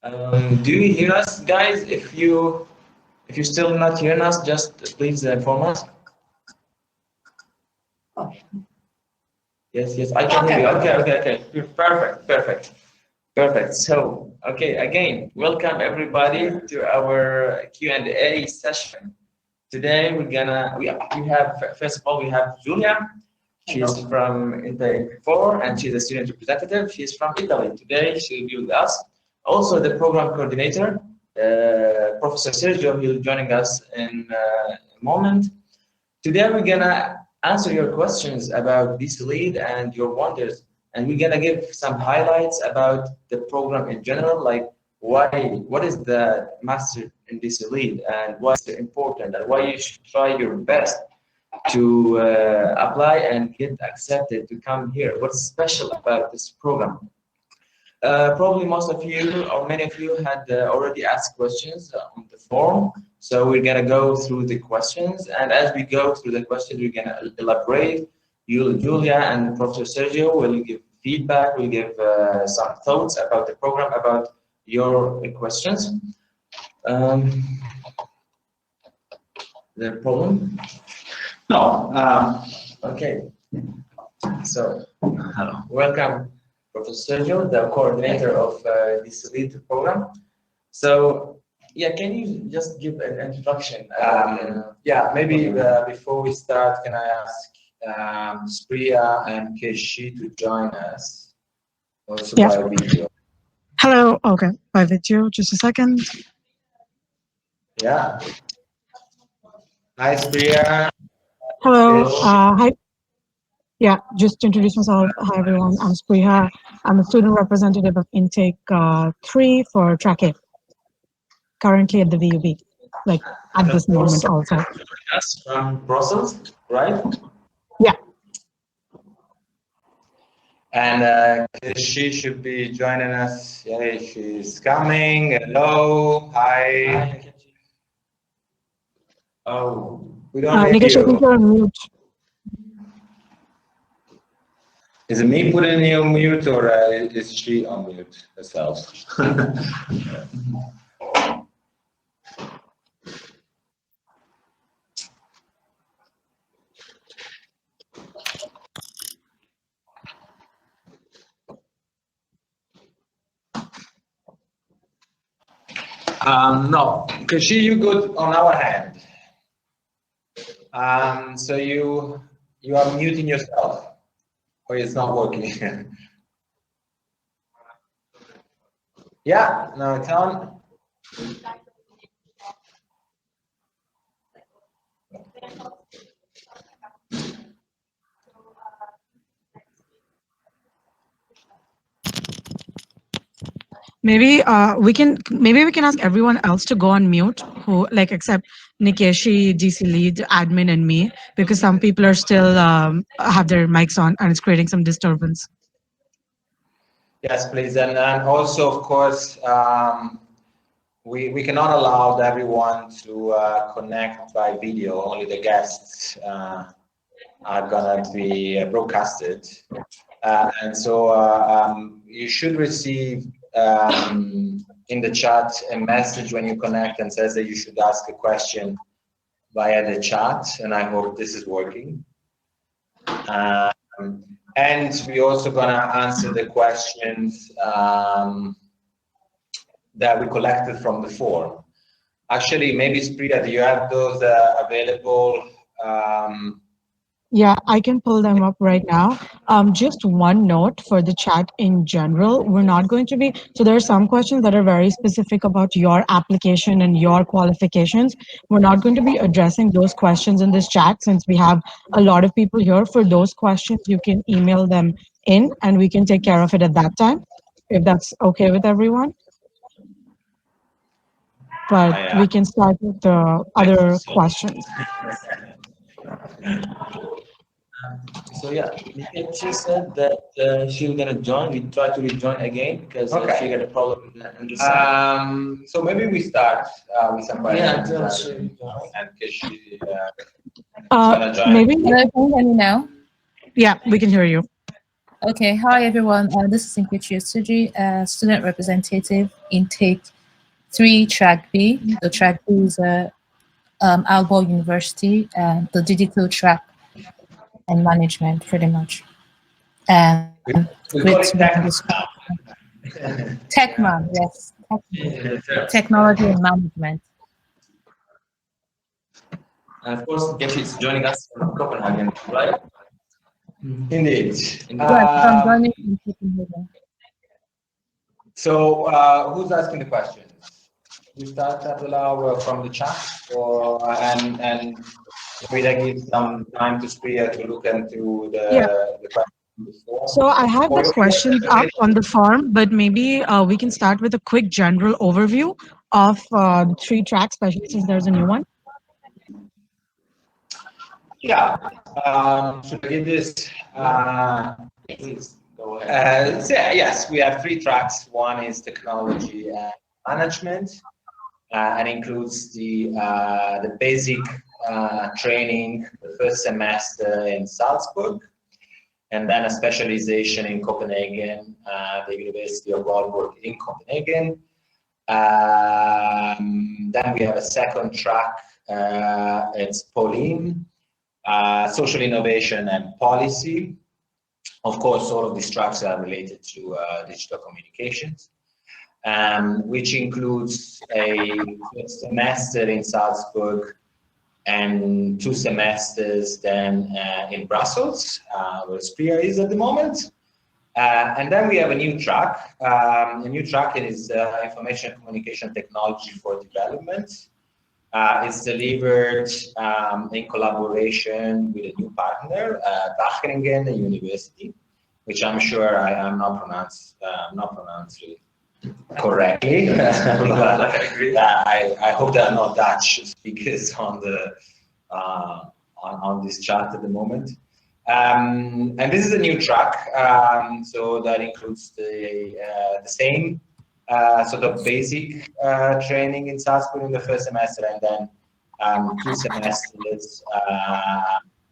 Do you hear us, guys? If you're still not hearing us, just please inform us. Yes, I can hear you. Okay. Perfect. So, okay, again, welcome everybody to our Q&A session. Today we have, first of all, we have Julia. She's from Italy before, and she's a student representative. She's from Italy. Today she'll be with us. Also, the program coordinator, Professor Sergio, will be joining us in a moment. Today we're gonna answer your questions about DC Lead and your wonders, and we're gonna give some highlights about the program in general, like what is the master in DC Lead, and what's important, and why you should try your best to apply and get accepted to come here. What's special about this program? Probably most of you or many of you had already asked questions on the form. So we're gonna go through the questions, and as we go through the questions, we're gonna elaborate. Julia and Professor Sergio will give feedback, will give some thoughts about the program, about your questions. The problem? No. Okay. So, hello. Welcome, Professor Sergio, the coordinator of this LEAD program. So, yeah, can you just give an introduction? Yeah, maybe before we start, can I ask Spriya and Keshi to join us also by video? Hello. Okay, by video. Just a second. Yeah. Hi, Spriya. Hello. Hi. Yeah, just to introduce myself. Hi, everyone. I'm Spriya. I'm a student representative of Intake 3 for Track A. Currently at the VUB, like at this moment also. Yes, from Brussels, right? Yeah. And she should be joining us. Yeah, she's coming. Hello. Hi. Oh, we don't hear you. You're on mute. Is it me putting you on mute, or is she on mute herself? No, because you good on our hand. So you are muting yourself, or it's not working. Yeah, no, it's on. Maybe we can ask everyone else to go on mute, who like except Nikeshi, DC Lead, admin, and me, because some people are still have their mics on and it's creating some disturbance. Yes, please, and also, of course, we cannot allow everyone to connect by video. Only the guests are gonna be broadcasted, and so you should receive in the chat a message when you connect and says that you should ask a question via the chat, and I hope this is working. And we're also gonna answer the questions that we collected from the form. Actually, maybe Spriya, do you have those available? Yeah, I can pull them up right now. Just one note for the chat in general, we're not going to be, so there are some questions that are very specific about your application and your qualifications. We're not going to be addressing those questions in this chat since we have a lot of people here. For those questions, you can email them in and we can take care of it at that time, if that's okay with everyone. But we can start with the other questions. So yeah, she said that she was gonna join. We tried to rejoin again because she got a problem in the sound. So maybe we start with some questions. Yeah, and she gonna join. Maybe. Can you hear me now? Yeah, we can hear you. Okay, hi everyone. This is Nkechi Suji, student representative intake 3 track B. The track B is Aalborg University, the digital track and management, pretty much. And We call it with tech this now. Techman, yes, technology and management. And of course, Getty is joining us from Copenhagen, right? Indeed. Yes, I'm joining in Copenhagen. So, who's asking the questions? We start Abdullah from the chat, and maybe that gives some time to Priya to look into the questions before. So I have the questions up on the form, but maybe we can start with a quick general overview of the 3 tracks, especially since there's a new one. Yeah. Should I give this? Please go ahead. So yes, we have 3 tracks. One is technology and management, and includes the basic training the first semester in Salzburg, and then a specialization in Copenhagen, the University of Aalborg in Copenhagen. Then we have a second track. It's Pauline, social innovation and policy. Of course, all of these tracks are related to digital communications, which includes a first semester in Salzburg and 2 semesters then in Brussels, where Spria is at the moment. And then we have a new track. A new track is information communication technology for development. It's delivered in collaboration with a new partner, Wageningen University, which I'm sure I'm not pronouncing correctly. I hope there are no Dutch speakers on this chat at the moment. And this is a new track, so that includes the same sort of basic training in Salzburg in the first semester, and then 2 semesters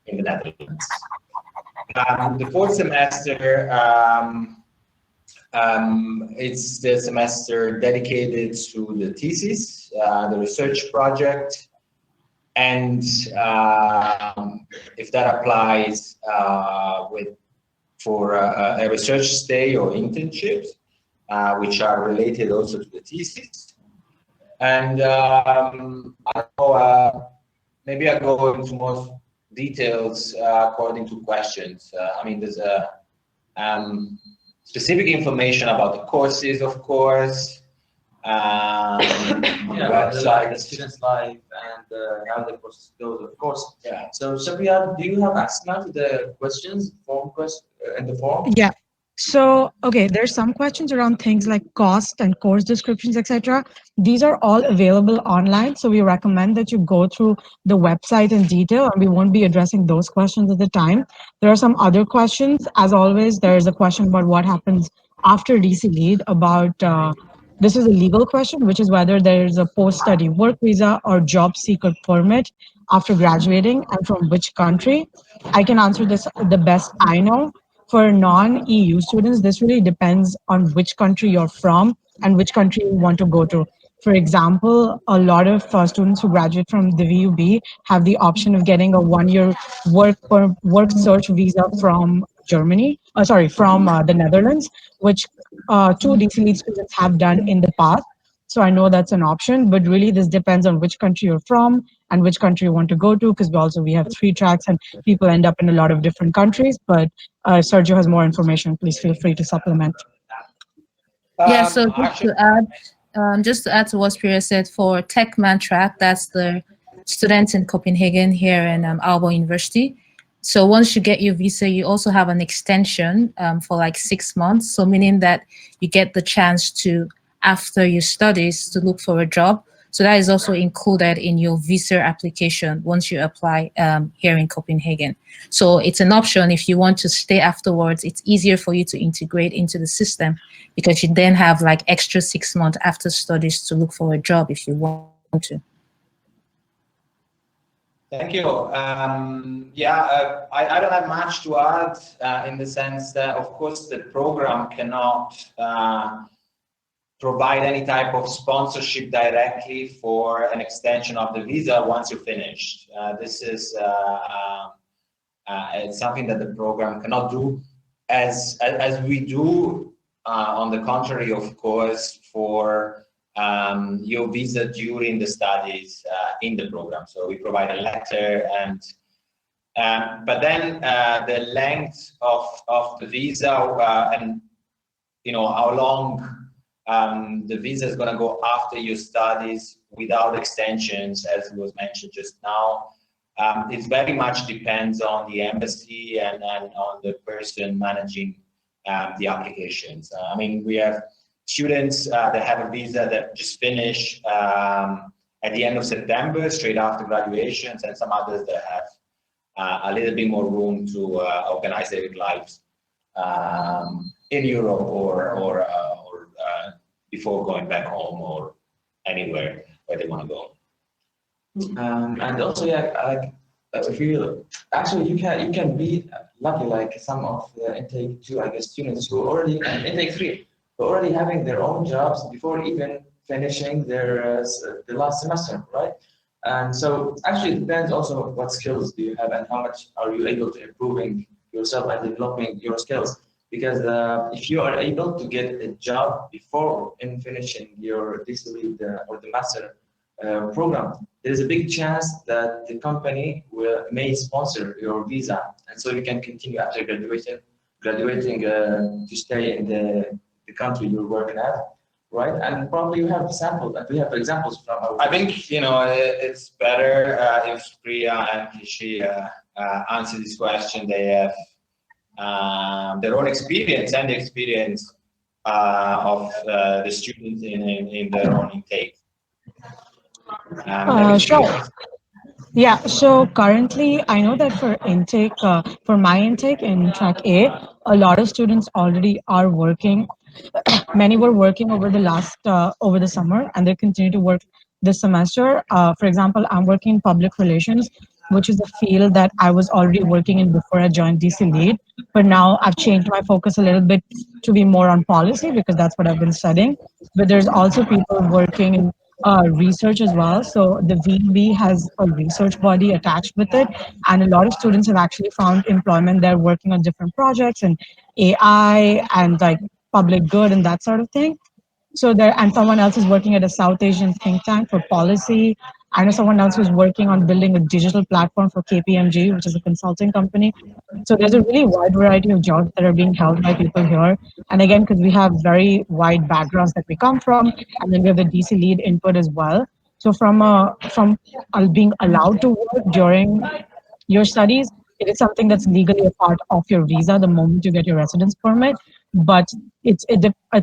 in the Netherlands. The 4th semester, it's the semester dedicated to the thesis, the research project, and if that applies for a research stay or internships, which are related also to the thesis. And I don't know, maybe I'll go into more details according to questions. I mean, there's specific information about the courses, of course. Website, the student's life, and how the process goes, of course. Yeah. So, Shafia, do you have access now to the questions, in the form? Yeah. So, okay, there's some questions around things like cost and course descriptions, etc. These are all available online. So we recommend that you go through the website in detail, and we won't be addressing those questions at the time. There are some other questions. As always, there is a question about what happens after DC lead about this is a legal question, which is whether there is a post-study work visa or job seeker permit after graduating and from which country. I can answer this the best I know. For non-EU students, this really depends on which country you're from and which country you want to go to. For example, a lot of students who graduate from the VUB have the option of getting a 1-year work search visa from Germany, from the Netherlands, which 2 DC lead students have done in the past. So I know that's an option, but really this depends on which country you're from and which country you want to go to, because we have 3 tracks and people end up in a lot of different countries. But Sergio has more information. Please feel free to supplement. Yeah, so just to add to what Spiria said, for Techman track, that's the students in Copenhagen here in Aalborg University. So once you get your visa, you also have an extension for like 6 months. So meaning that you get the chance to, after your studies, to look for a job. So that is also included in your visa application once you apply here in Copenhagen. So it's an option if you want to stay afterwards. It's easier for you to integrate into the system because you then have like extra 6 months after studies to look for a job if you want to. Thank you. I don't have much to add in the sense that, of course, the program cannot provide any type of sponsorship directly for an extension of the visa once you're finished. This is it's something that the program cannot do, as we do. On the contrary, of course, for your visa during the studies in the program. So we provide a letter, and but then the length of the visa and how long the visa is going to go after your studies without extensions, as was mentioned just now. It very much depends on the embassy and on the person managing the applications. I mean, we have students that have a visa that just finish at the end of September, straight after graduations, and some others that have a little bit more room to organize their lives in Europe or before going back home or anywhere where they want to go. And also, if you actually you can be lucky, like some of the intake 2, I guess, students who already intake 3, who already having their own jobs before even finishing their the last semester, right? And so actually it depends also what skills do you have and how much are you able to improving yourself and developing your skills. Because if you are able to get a job before in finishing your DC or the master program, there is a big chance that the company may sponsor your visa, and so you can continue after graduating to stay in the country you're working at, right? And probably you have samples, and we have examples from our. I think it's better if Priya and Kishi answer this question. They have their own experience and the experience of the students in their own intake. Sure. Yeah, so currently I know that for intake, for my intake in track A, a lot of students already are working. Many were working over over the summer, and they continue to work this semester. For example, I'm working in public relations, which is a field that I was already working in before I joined DC Lead. But now I've changed my focus a little bit to be more on policy because that's what I've been studying. But there's also people working in research as well. So the VB has a research body attached with it, and a lot of students have actually found employment there working on different projects and AI and like public good and that sort of thing. So there, and someone else is working at a South Asian think tank for policy. I know someone else who's working on building a digital platform for KPMG, which is a consulting company. So there's a really wide variety of jobs that are being held by people here. And again, because we have very wide backgrounds that we come from, and then we have the DC Lead input as well. So from being allowed to work during your studies, it is something that's legally a part of your visa the moment you get your residence permit. But it's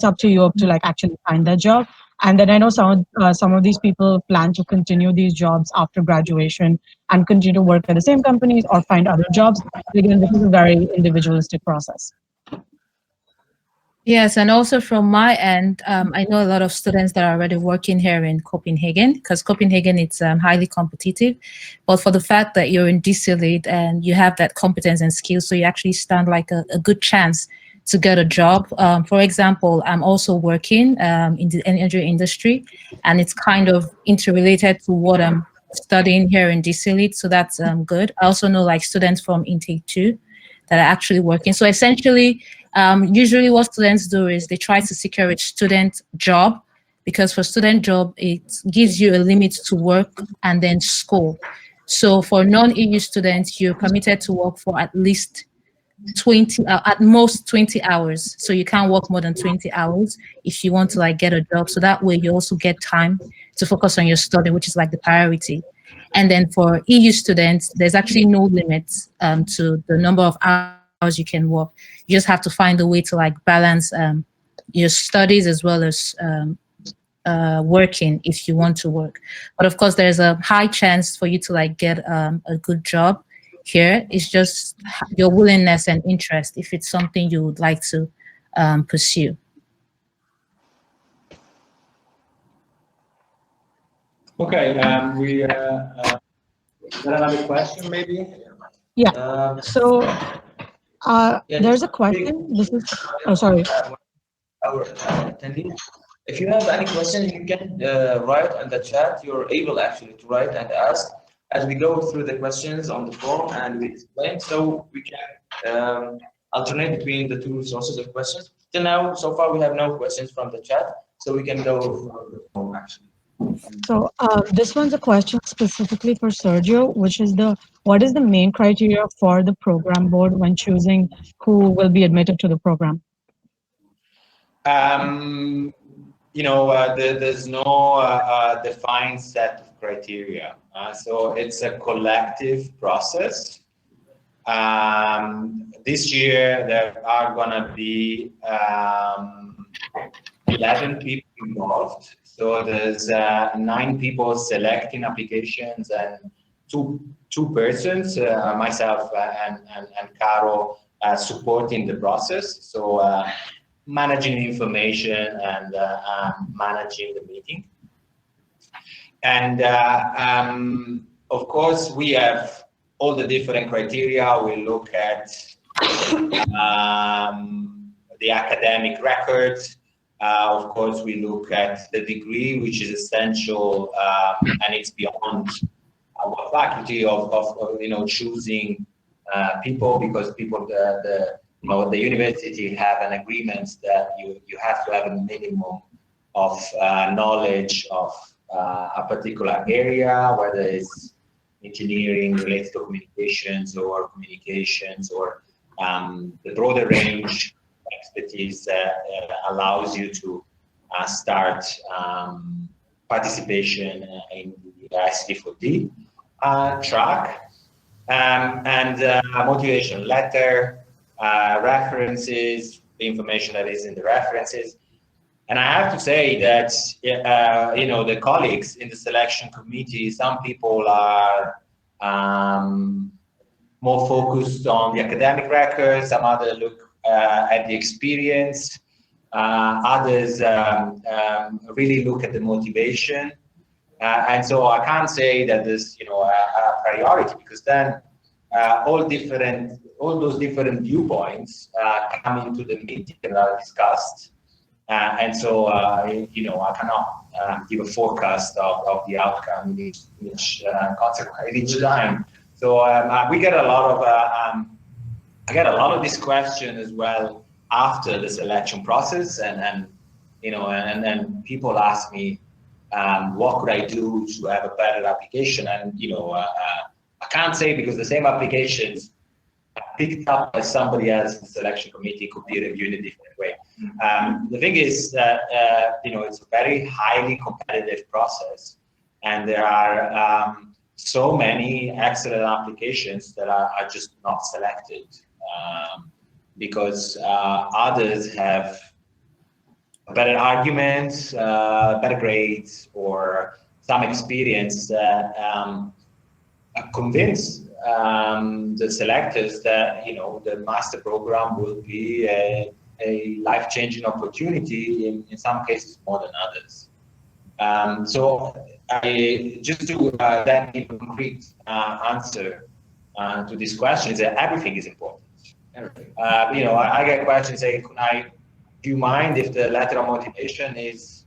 up to you to like actually find that job. And then I know some of these people plan to continue these jobs after graduation and continue to work at the same companies or find other jobs. Again, this is a very individualistic process. Yes, and also from my end, I know a lot of students that are already working here in Copenhagen, because Copenhagen it's highly competitive. But for the fact that you're in DC Lead and you have that competence and skills, so you actually stand like a good chance to get a job. For example, I'm also working in the energy industry, and it's kind of interrelated to what I'm studying here in DC Lead, so that's good. I also know like students from intake 2 that are actually working. So essentially, usually what students do is they try to secure a student job, because for student job, it gives you a limit to work and then school. So for non-EU students, you're permitted to work for at least 20, at most 20 hours. So you can't work more than 20 hours if you want to like get a job. So that way you also get time to focus on your study, which is like the priority. And then for EU students, there's actually no limits to the number of hours you can work. You just have to find a way to like balance your studies as well as working if you want to work. But of course, there's a high chance for you to like get a good job here. It's just your willingness and interest if it's something you would like to pursue. Okay, Another question, maybe? Yeah. Um, So yeah, there's just a question. This is, oh, sorry. our attendees. If you have any questions, you can write in the chat. You're able actually to write and ask as we go through the questions on the form and we explain. So we can alternate between the two sources of questions. Till now, so far, we have no questions from the chat, so we can go from the form actually. So this one's a question specifically for Sergio, which is what is the main criteria for the program board when choosing who will be admitted to the program? There's no defined set of criteria. So it's a collective process. This year, there are going to be 11 people involved. So there's 9 people selecting applications and two persons, myself and Caro, supporting the process. So managing the information and managing the meeting. And of course, we have all the different criteria. We look at the academic records. Of course, we look at the degree, which is essential, and it's beyond our faculty of choosing people, because the university have an agreement that you have to have a minimum of knowledge of a particular area, whether it's engineering related to communications or the broader range of expertise that allows you to start participation in the ICT4D track, and motivation letter, references, the information that is in the references. And I have to say that, the colleagues in the selection committee, some people are more focused on the academic records, some others look at the experience, others really look at the motivation. And so I can't say that there's, a priority, because then all those different viewpoints come into the meeting and are discussed. And so, I cannot give a forecast of the outcome in each consequence, each time. So we get a lot of, I get a lot of this question as well after the selection process, and people ask me, what could I do to have a better application? And I can't say, because the same applications picked up by somebody else in the selection committee could be reviewed in a different way. The thing is that it's a very highly competitive process, and there are so many excellent applications that are just not selected because others have better arguments, better grades, or some experience that convince the selectors that the master program will be a life-changing opportunity, in some cases more than others. So just to then give a concrete answer to this question, is that everything is important. Everything. I get questions saying, do you mind if the letter of motivation is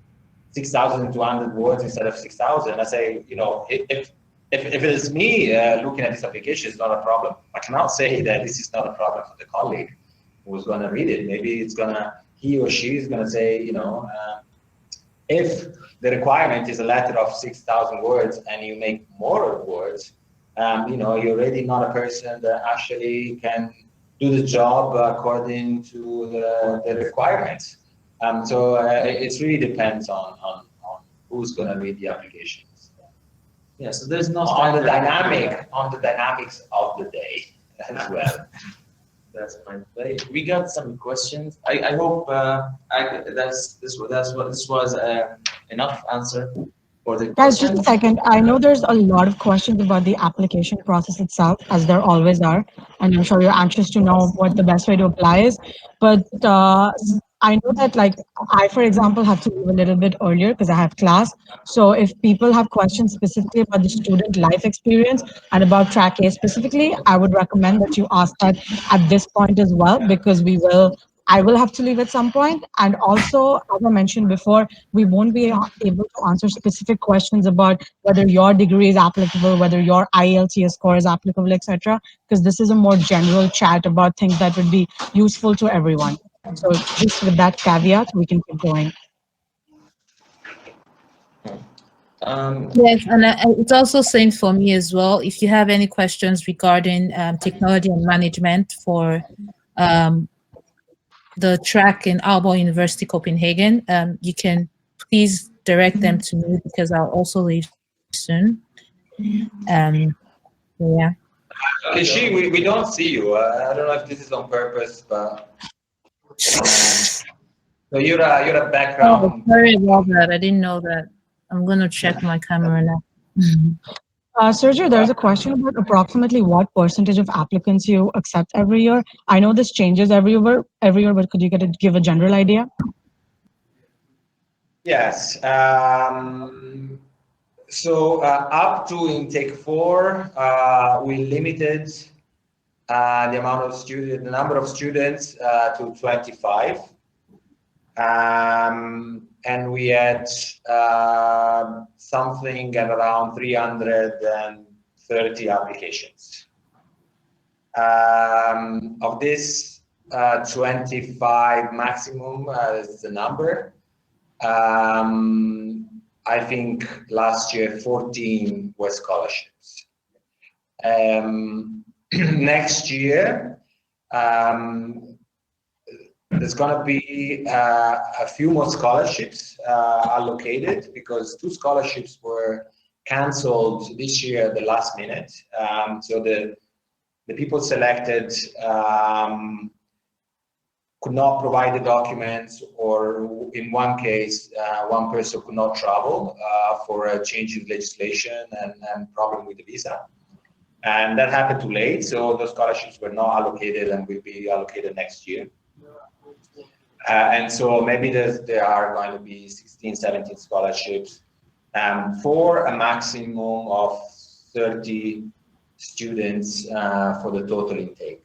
6,200 words instead of 6,000? I say, if it's me looking at this application, it's not a problem. I cannot say that this is not a problem for the colleague who's going to read it. Maybe he or she is going to say, if the requirement is a letter of 6,000 words and you make more words, you're already not a person that actually can do the job according to the requirements. So it really depends on who's going to read the application. Yeah, so there's no on the dynamics of the day as well. That's fine. We got some questions. I hope this was enough answer for the Guys, questions. just a second. I know there's a lot of questions about the application process itself, as there always are, and I'm sure you're anxious to know what the best way to apply is. But I know that, like, I, for example, have to leave a little bit earlier because I have class. So if people have questions specifically about the student life experience and about track A specifically, I would recommend that you ask that at this point as well, because I will have to leave at some point. And also, as I mentioned before, we won't be able to answer specific questions about whether your degree is applicable, whether your IELTS score is applicable, etc. Because this is a more general chat about things that would be useful to everyone. So just with that caveat, we can keep going. Yes, and it's also same for me as well. If you have any questions regarding technology and management for the track in Aalborg University Copenhagen, you can please direct them to me because I'll also leave soon. Yeah. Kishi, we don't see you. I don't know if this is on purpose, but so you're a background. Oh, sorry about that. I didn't know that. I'm gonna check my camera now. Sergio, there's a question about approximately what percentage of applicants you accept every year. I know this changes every year, but could you give a general idea? Yes. So up to intake 4, we limited the number of students to 25. And we had something at around 330 applications. Of this, 25 maximum is the number. I think last year 14 were scholarships. Next year, there's going to be a few more scholarships allocated because 2 scholarships were cancelled this year at the last minute. So the people selected could not provide the documents, or in one case, one person could not travel for a change in legislation and problem with the visa. And that happened too late, so those scholarships were not allocated and will be allocated next year. And so maybe there are going to be 16, 17 scholarships for a maximum of 30 students for the total intake.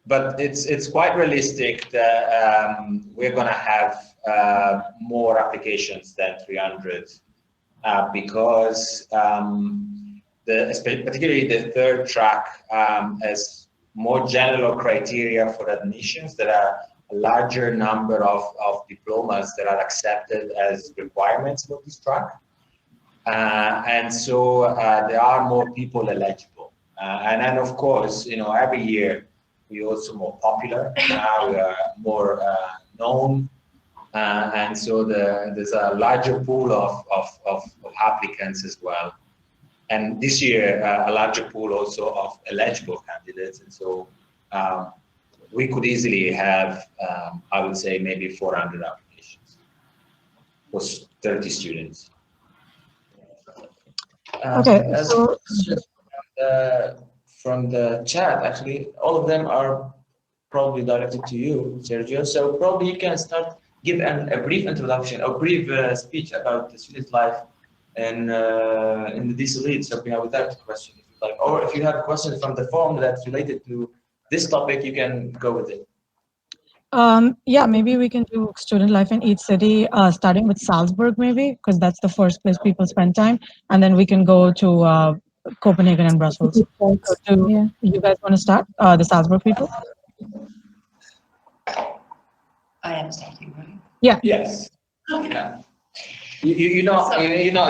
But it's quite realistic that we're going to have more applications than 300 because particularly the third track has more general criteria for admissions. There are a larger number of diplomas that are accepted as requirements for this track. And so there are more people eligible. And then, of course, every year we're also more popular, we are more known. And so there's a larger pool of applicants as well. And this year, a larger pool also of eligible candidates. And so we could easily have, I would say, maybe 400 applications for 30 students. Okay, so from the chat, actually, all of them are probably directed to you, Sergio. So probably you can give a brief introduction, a brief speech about the student life and in the DC lead. So we have without question, if you like, or if you have questions from the forum that's related to this topic, you can go with it. Yeah, maybe we can do student life in each city, starting with Salzburg, maybe, because that's the first place people spend time, and then we can go to Copenhagen and Brussels. So you guys want to start, the Salzburg people? I am starting, right? Yeah. Yes. Okay. Yeah. You're not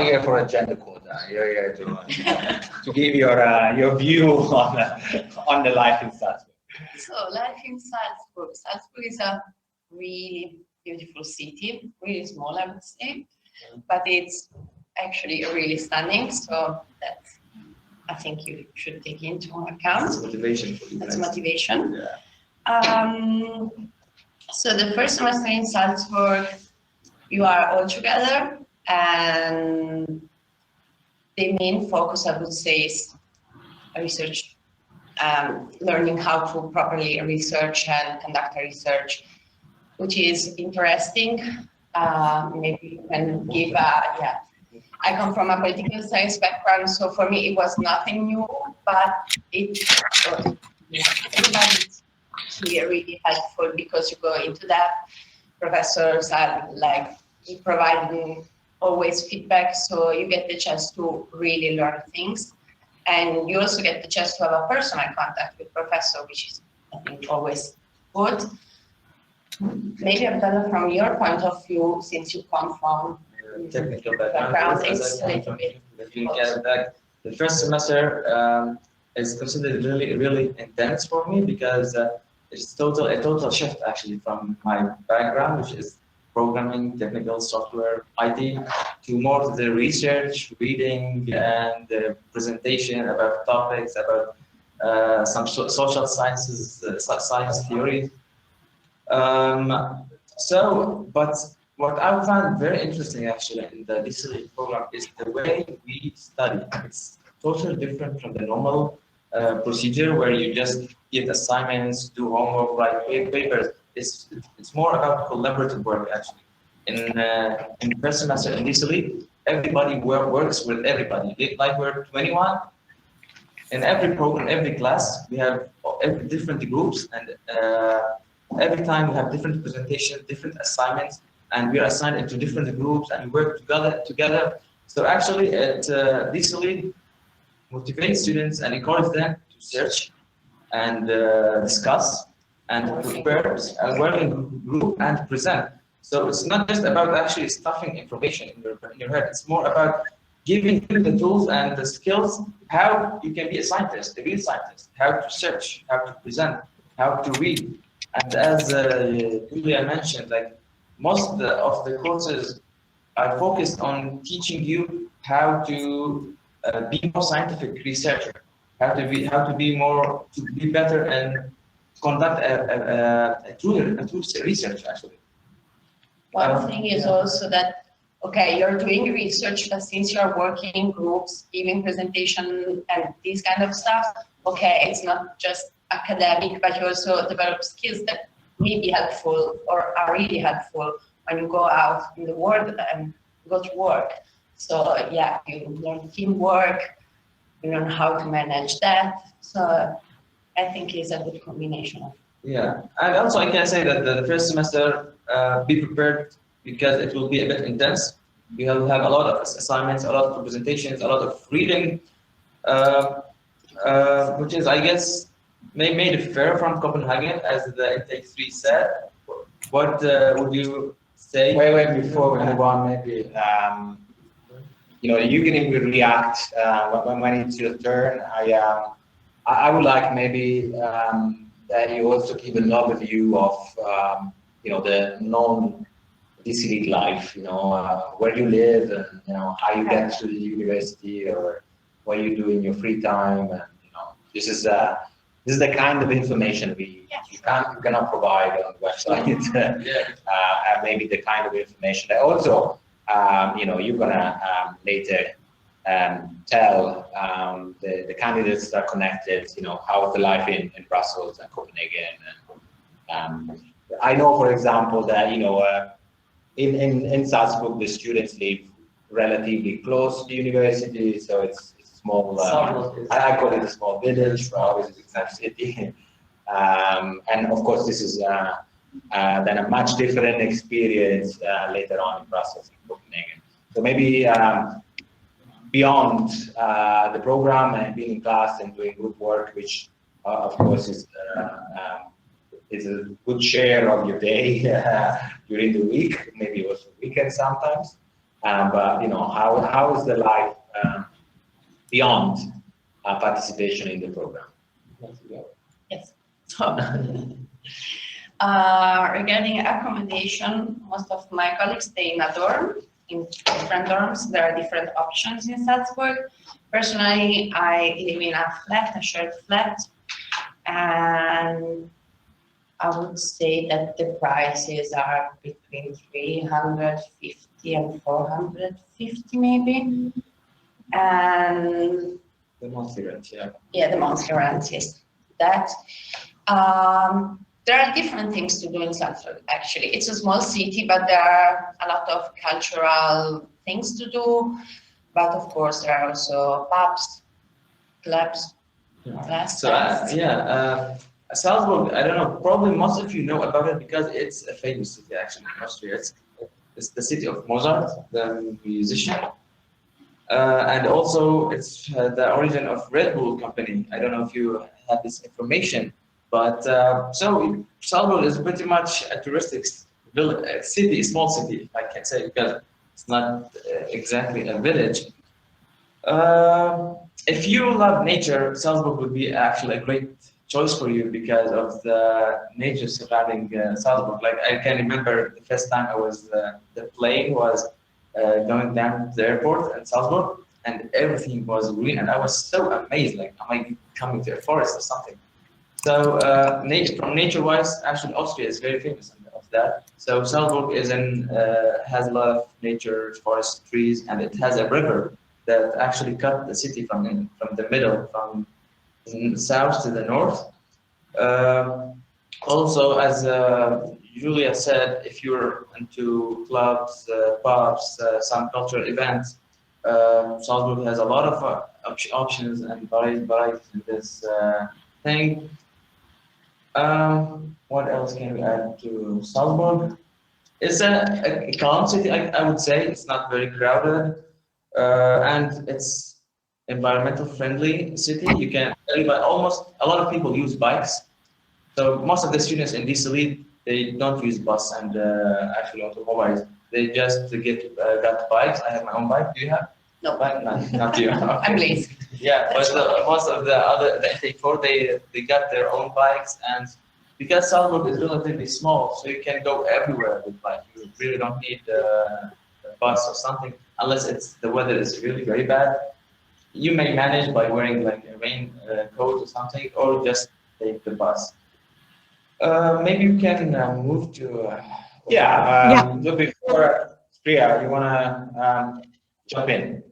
here for a gender quota. You're here to give your view on the life in Salzburg. So life in Salzburg. Salzburg is a really beautiful city, really small, I would say, but it's actually really stunning. So that's, I think you should take into account. That's motivation for you. That's motivation. Yeah. So the first semester in Salzburg, you are all together, and the main focus, I would say, is research. learning how to properly research and conduct a research, which is interesting. Maybe you can give yeah. I come from a political science background, so for me it was nothing new, but everybody's here really helpful because you go into that. Professors are like providing always feedback, so you get the chance to really learn things. And you also get the chance to have a personal contact with professor, which is, I think, always good. Maybe Abdullah, from your point of view, since you come from technical background, it's a little bit. The first semester is considered really intense for me because it's a total shift actually from my background, which is programming, technical software, IT, to more the research, reading, and the presentation about topics, about some social sciences, science theory. But what I found very interesting actually in the DCLE program is the way we study. It's totally different from the normal procedure where you just give assignments, do homework, write papers. It's more about collaborative work actually. In the first semester in DCLE, everybody works with everybody. Like we're 21. In every program, every class, we have different groups, and every time we have different presentations, different assignments, and we are assigned into different groups, and we work together. So actually, DCLE motivates students and encourages them to search and discuss and prepare a working group and present. So it's not just about actually stuffing information in your head. It's more about giving you the tools and the skills, how you can be a scientist, a real scientist, how to search, how to present, how to read. And as Julia mentioned, like most of the courses are focused on teaching you how to be more scientific researcher, how to be better and conduct a true research actually. One thing is also that, okay, you're doing research, but since you're working in groups, giving presentation and this kind of stuff, okay, it's not just academic, but you also develop skills that may be helpful or are really helpful when you go out in the world and go to work. So yeah, you learn teamwork, you learn how to manage that. So I think it's a good combination of. Yeah, and also I can say that the first semester, be prepared because it will be a bit intense. You will have a lot of assignments, a lot of presentations, a lot of reading, which is, I guess, made it fair from Copenhagen, as the intake 3 said. What would you say? Wait, before we move on, maybe, you can even react when it's your turn. I would like maybe that you also give an overview of, the non-DCLE life, where you live and, how you get to the university or what you do in your free time. And, this is the kind of information you cannot provide on the website. And maybe the kind of information that also, you're gonna later tell the candidates that are connected, how is the life in Brussels and Copenhagen. And I know, for example, that in Salzburg the students live relatively close to the university, so it's small. I call it a small village. Obviously, it's not a city. And of course, this is then a much different experience later on in Brussels and Copenhagen. So maybe beyond the program and being in class and doing group work, which of course is a good share of your day during the week, maybe also weekend sometimes. But how is the life beyond participation in the program? Yes. So, regarding accommodation, most of my colleagues stay in a dorm, in different dorms. There are different options in Salzburg. Personally, I live in a shared flat, and I would say that the prices are between 350 and 450 maybe. And the monthly rent, yeah, the monthly rent is that. There are different things to do in Salzburg, actually. It's a small city, but there are a lot of cultural things to do. But of course, there are also pubs, clubs, restaurants. Salzburg, I don't know, probably most of you know about it because it's a famous city actually in Austria. It's the city of Mozart, the musician. And also it's the origin of Red Bull company. I don't know if you have this information, but so Salzburg is pretty much a touristic city, small city, if I can say, because it's not exactly a village. If you love nature, Salzburg would be actually a great choice for you because of the nature surrounding Salzburg. Like I can remember the first time I was the plane was going down to the airport in Salzburg, and everything was green, and I was so amazed. Like, am I coming to a forest or something? So from nature-wise, actually Austria is very famous of that. So Salzburg has a lot of nature, forest, trees, and it has a river that actually cut the city from the middle, from south to the north. Also, as Julia said, if you're into clubs, pubs, some cultural events, Salzburg has a lot of options and varieties in this thing. What else can we add to Salzburg? It's a calm city, I would say. It's not very crowded, and it's environmental friendly city. You can almost a lot of people use bikes. So most of the students in this elite, they don't use bus and actually automobiles. They just got bikes. I have my own bike. Do you have? No. Bike? Not you. Okay. I'm lazy. Yeah, but most of the NT4, they got their own bikes, and because Salzburg is relatively small, so you can go everywhere with bike. You really don't need a bus or something unless the weather is really very bad. You may manage by wearing like a rain coat or something, or just take the bus. Maybe you can move to. Look, before Priya, you wanna jump in?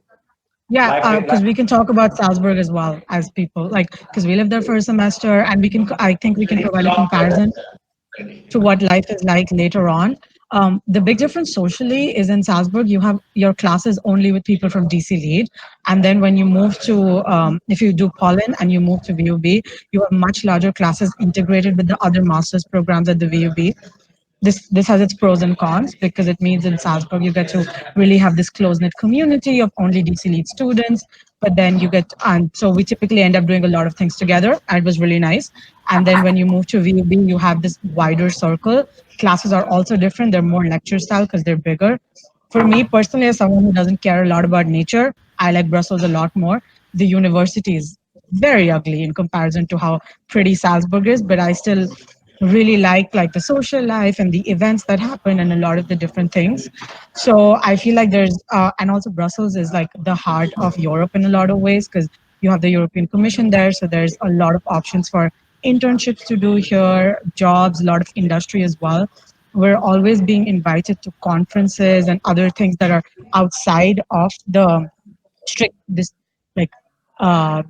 Yeah, because we can talk about Salzburg as well as people, like, because we lived there for a semester, and I think we can provide a comparison to what life is like later on. The big difference socially is in Salzburg, you have your classes only with people from DC Lead. And then when you move to, if you do Pollen and you move to VUB, you have much larger classes integrated with the other master's programs at the VUB. This has its pros and cons because it means in Salzburg you get to really have this close knit community of only DC Lead students. But then and so we typically end up doing a lot of things together, and it was really nice. And then when you move to VUB, you have this wider circle. Classes are also different; they're more lecture style because they're bigger. For me personally, as someone who doesn't care a lot about nature, I like Brussels a lot more. The university is very ugly in comparison to how pretty Salzburg is, but I still really like the social life and the events that happen and a lot of the different things. So I feel like there's and also Brussels is like the heart of Europe in a lot of ways because you have the European Commission there, so there's a lot of options for internships to do here, jobs, a lot of industry as well. We're always being invited to conferences and other things that are outside of the strict this like uh,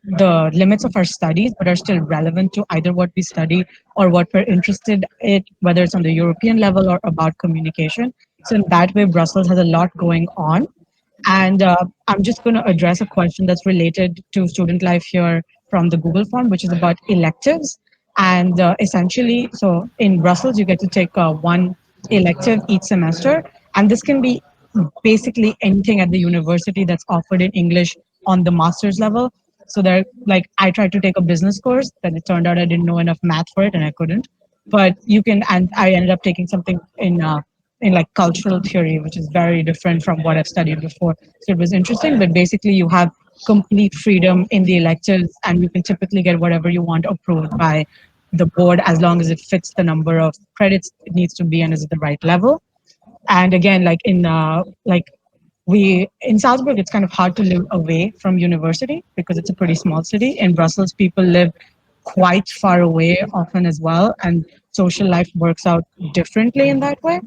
the limits of our studies, but are still relevant to either what we study or what we're interested in, whether it's on the European level or about communication. So in that way, Brussels has a lot going on. And I'm just going to address a question that's related to student life here from the Google form, which is about electives. And essentially, so in Brussels, you get to take one elective each semester. And this can be basically anything at the university that's offered in English on the master's level. So there, like, I tried to take a business course, then it turned out I didn't know enough math for it, and I couldn't. But you can, and I ended up taking something in like cultural theory, which is very different from what I've studied before. So it was interesting, but basically you have complete freedom in the electives, and you can typically get whatever you want approved by the board as long as it fits the number of credits it needs to be and is at the right level. And again, like we in Salzburg, it's kind of hard to live away from university because it's a pretty small city. In Brussels, people live quite far away often as well, and social life works out differently in that way.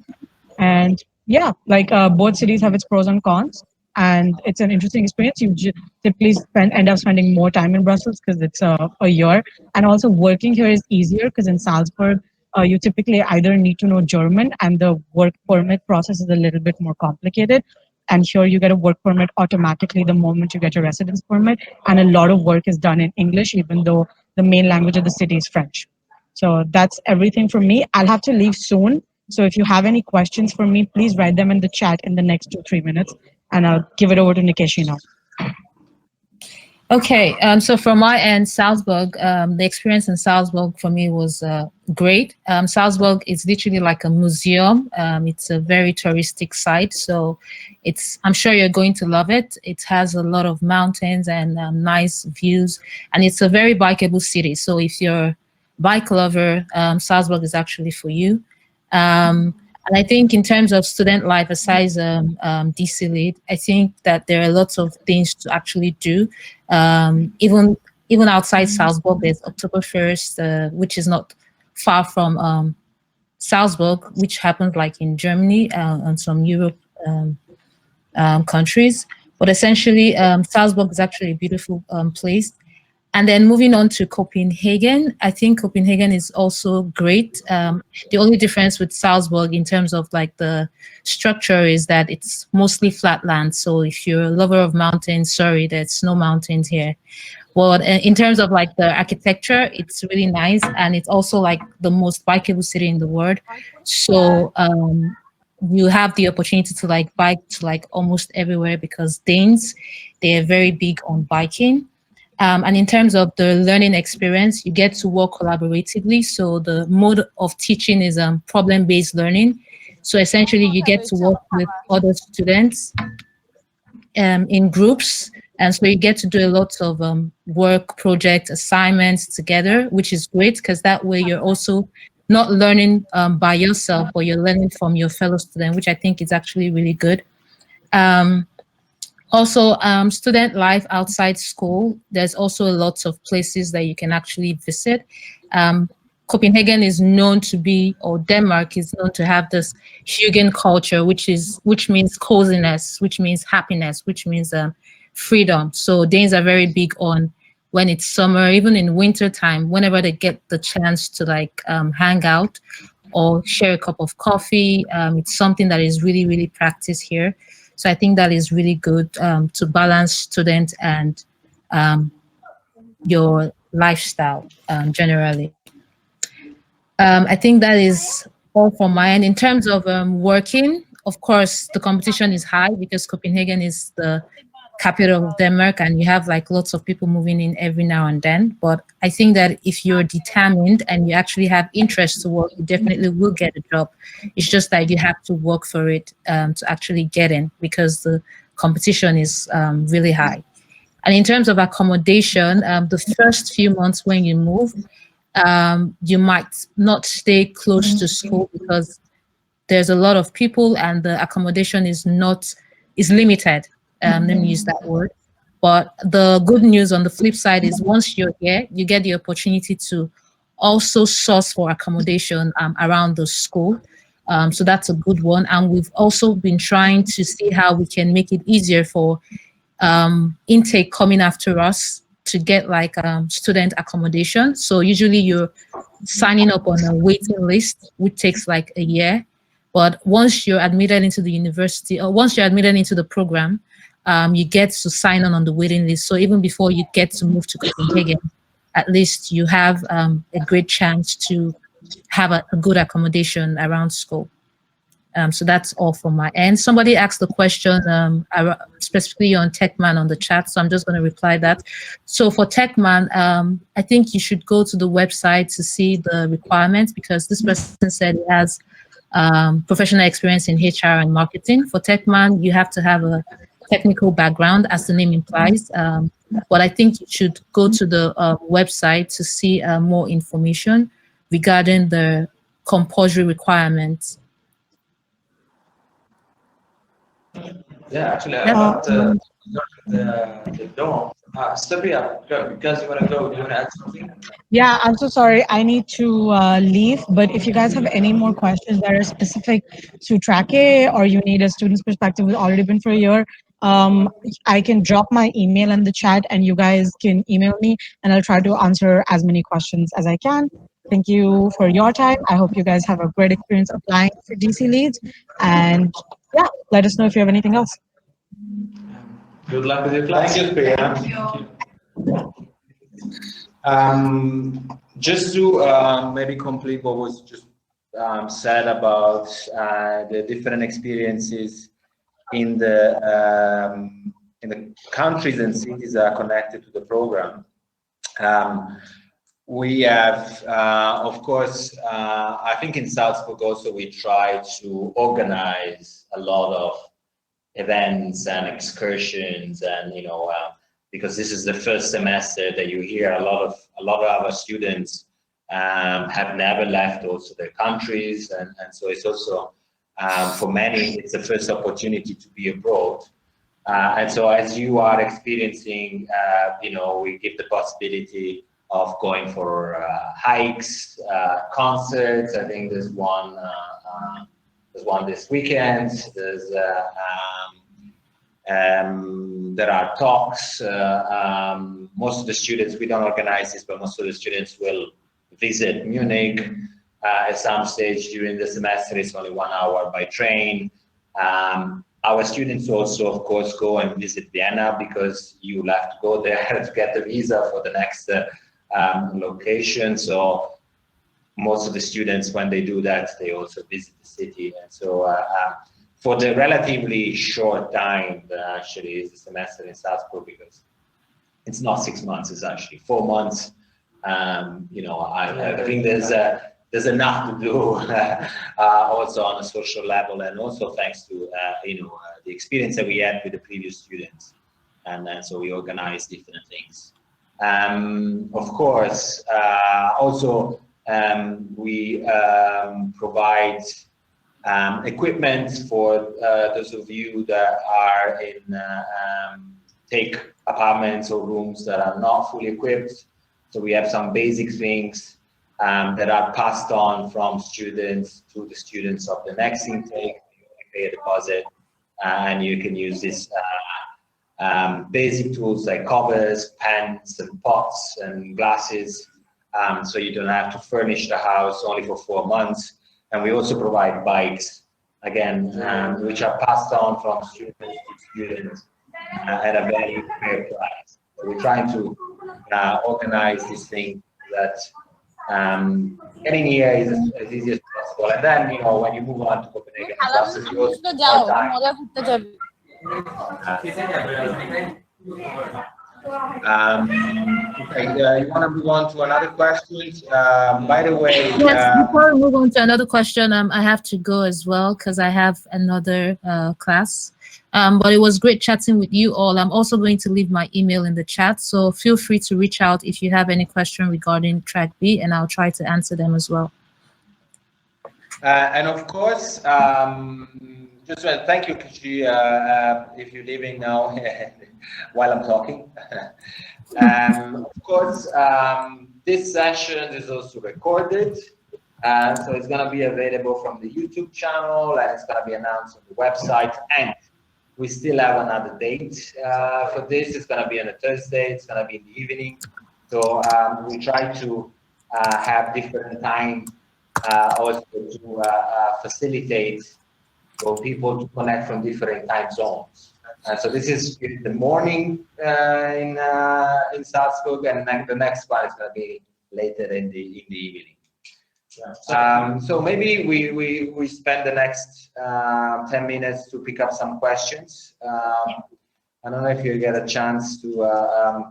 And yeah, like both cities have its pros and cons. and it's an interesting experience. You typically end up spending more time in Brussels because it's a year, and also working here is easier because in Salzburg, you typically either need to know German, and the work permit process is a little bit more complicated. And here you get a work permit automatically the moment you get your residence permit, and a lot of work is done in English, even though the main language of the city is French. So that's everything from me. I'll have to leave soon. So if you have any questions for me, please write them in the chat in the next 2-3 minutes, and I'll give it over to Nikeshi now. Okay, so from my end, Salzburg, the experience in Salzburg for me was great. Salzburg is literally like a museum. It's a very touristic site, so I'm sure you're going to love it. It has a lot of mountains and nice views, and it's a very bikeable city. So if you're a bike lover, Salzburg is actually for you. And I think in terms of student life, aside DC Lead, I think that there are lots of things to actually do. Even outside Salzburg, there's Oktoberfest, which is not far from Salzburg, which happens like in Germany and some Europe countries. But essentially, Salzburg is actually a beautiful place. And then moving on to Copenhagen, I think Copenhagen is also great. The only difference with Salzburg in terms of like the structure is that it's mostly flat land. So if you're a lover of mountains, sorry, there's no mountains here. Well, in terms of like the architecture, it's really nice. And it's also like the most bikeable city in the world. So you have the opportunity to like bike to like almost everywhere because Danes, they are very big on biking. And in terms of the learning experience, you get to work collaboratively. So the mode of teaching is problem-based learning. So essentially, you get to work with other students in groups. And so you get to do a lot of work, project, assignments together, which is great because that way you're also not learning by yourself, but you're learning from your fellow student, which I think is actually really good. Also, student life outside school, there's also lots of places that you can actually visit. Copenhagen is known to be, or Denmark is known to have this Hyggen culture, which means coziness, which means happiness, which means freedom. So Danes are very big on when it's summer, even in winter time, whenever they get the chance to like hang out or share a cup of coffee. It's something that is really, really practiced here. So I think that is really good to balance student and your lifestyle generally. I think that is all from my end. In terms of working, of course, the competition is high because Copenhagen is the capital of Denmark and you have like lots of people moving in every now and then. But I think that if you're determined and you actually have interest to work, you definitely will get a job. It's just that you have to work for it to actually get in because the competition is really high. And in terms of accommodation, the first few months when you move, you might not stay close to school because there's a lot of people and the accommodation is limited. Let me use that word. But the good news on the flip side is once you're here, you get the opportunity to also source for accommodation around the school. So that's a good one. And we've also been trying to see how we can make it easier for intake coming after us to get like student accommodation. So usually you're signing up on a waiting list, which takes like a year. But once you're admitted into the university or once you're admitted into the program, you get to sign on the waiting list. So even before you get to move to Copenhagen, at least you have a great chance to have a good accommodation around school. So that's all from my end. Somebody asked the question specifically on Techman on the chat, so I'm just going to reply that. So for Techman, I think you should go to the website to see the requirements because this person said he has professional experience in HR and marketing. For Techman, you have to have a technical background, as the name implies. But I think you should go to the website to see more information regarding the compulsory requirements. Yeah, actually, about the dorm. Sophia, because you want to go, do you want to add something? Yeah, I'm so sorry. I need to leave. But if you guys have any more questions that are specific to track A or you need a student's perspective, we've already been for a year, I can drop my email in the chat and you guys can email me and I'll try to answer as many questions as I can. Thank you for your time. I hope you guys have a great experience applying for DC leads. And yeah, let us know if you have anything else. Good luck with your class. Thank you, Priya. Thank you. Just to maybe complete what was just said about the different experiences in the countries and cities that are connected to the program. We have, of course, I think in Salzburg also we try to organize a lot of events and excursions, and because this is the first semester that you hear a lot of our students have never left also their countries, and so it's also for many it's the first opportunity to be abroad, and so as you are experiencing, we give the possibility of going for hikes, concerts. I think there's one this weekend. There are talks. Most of the students, we don't organize this, but most of the students will visit Munich at some stage during the semester. It's only 1 hour by train. Our students also, of course, go and visit Vienna, because you will have to go there to get the visa for the next location. So most of the students, when they do that, they also visit the city. And so for the relatively short time that actually is the semester in Salzburg, because it's not 6 months, it's actually 4 months. I think there's enough to do also on a social level, and also thanks to the experience that we had with the previous students, and so we organize different things. Of course, also we provide equipment for those of you that are in take apartments or rooms that are not fully equipped. So we have some basic things that are passed on from students to the students of the next intake. You pay a deposit, and you can use this basic tools like covers, pens, and pots and glasses. So you don't have to furnish the house only for 4 months. And we also provide bikes, again, which are passed on from students to students at a very fair price. So we're trying to organize this thing that getting here is as easy as possible. And then, when you move on to Copenhagen, you also more time. Okay, you want to move on to another question? By the way, yes, before we move on to another question, I have to go as well because I have another class. But it was great chatting with you all. I'm also going to leave my email in the chat, so feel free to reach out if you have any question regarding track B, and I'll try to answer them as well. And of course, just thank you, Kishi, if you're leaving now while I'm talking. Of course, this session is also recorded, so it's going to be available from the YouTube channel, and it's going to be announced on the website. And we still have another date for this. It's going to be on a Thursday. It's going to be in the evening. So we try to have different time also to facilitate for people to connect from different time zones. So this is in the morning in Salzburg, and then the next one is going to be later in the evening. So maybe we spend the next 10 minutes to pick up some questions. I don't know if you get a chance to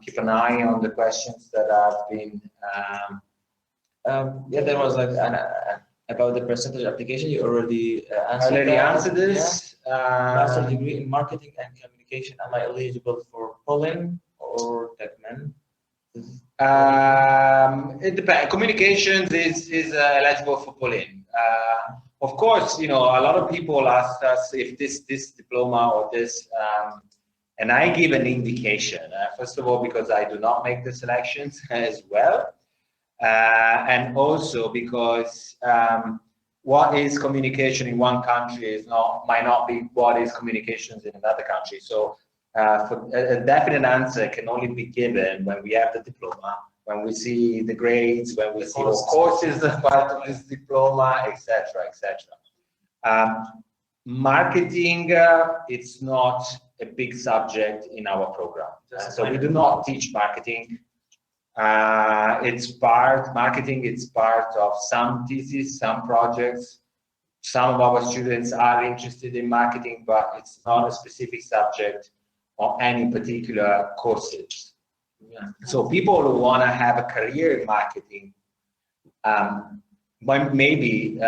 keep an eye on the questions that have been. Yeah, there was like about the percentage application. You already answered this. Yeah. Master's degree in marketing and communication. Am I eligible for Poland or Techman? It depends. Communications is eligible for Poland. Of course, a lot of people ask us if this diploma or this, and I give an indication. First of all, because I do not make the selections as well, and also because what is communication in one country might not be what is communications in another country. So for a definite answer can only be given when we have the diploma, when we see the grades, when we see what courses are part of this diploma, etc., etc. Marketing, it's not a big subject in our program. So we do not teach marketing. Marketing, it's part of some theses, some projects. Some of our students are interested in marketing, but it's not a specific subject or any particular courses. So people who want to have a career in marketing maybe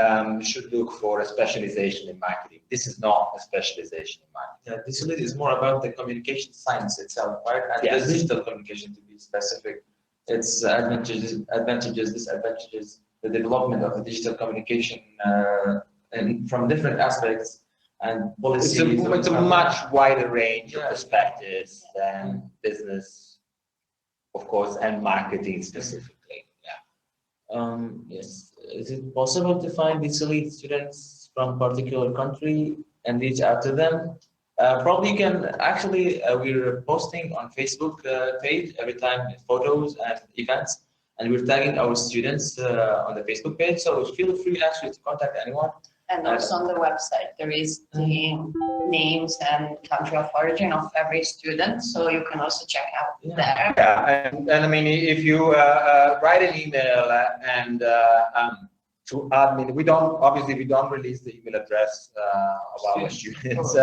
should look for a specialization in marketing. This is not a specialization in marketing. Yeah, this is more about the communication science itself, right? And yes. The digital communication, to be specific. It's advantages, disadvantages, the development of the digital communication and from different aspects and policies. It's a much wider range of perspectives than business, of course, and marketing specifically. Yes. Is it possible to find these elite students from particular country and reach out to them? Probably you can actually, we're posting on Facebook page every time photos and events, and we're tagging our students on the Facebook page. So feel free actually to contact anyone. And also on the website, there is the names and country of origin of every student, so you can also check out there. Yeah, and I mean, if you write an email and to admin, we don't release the email address of our students.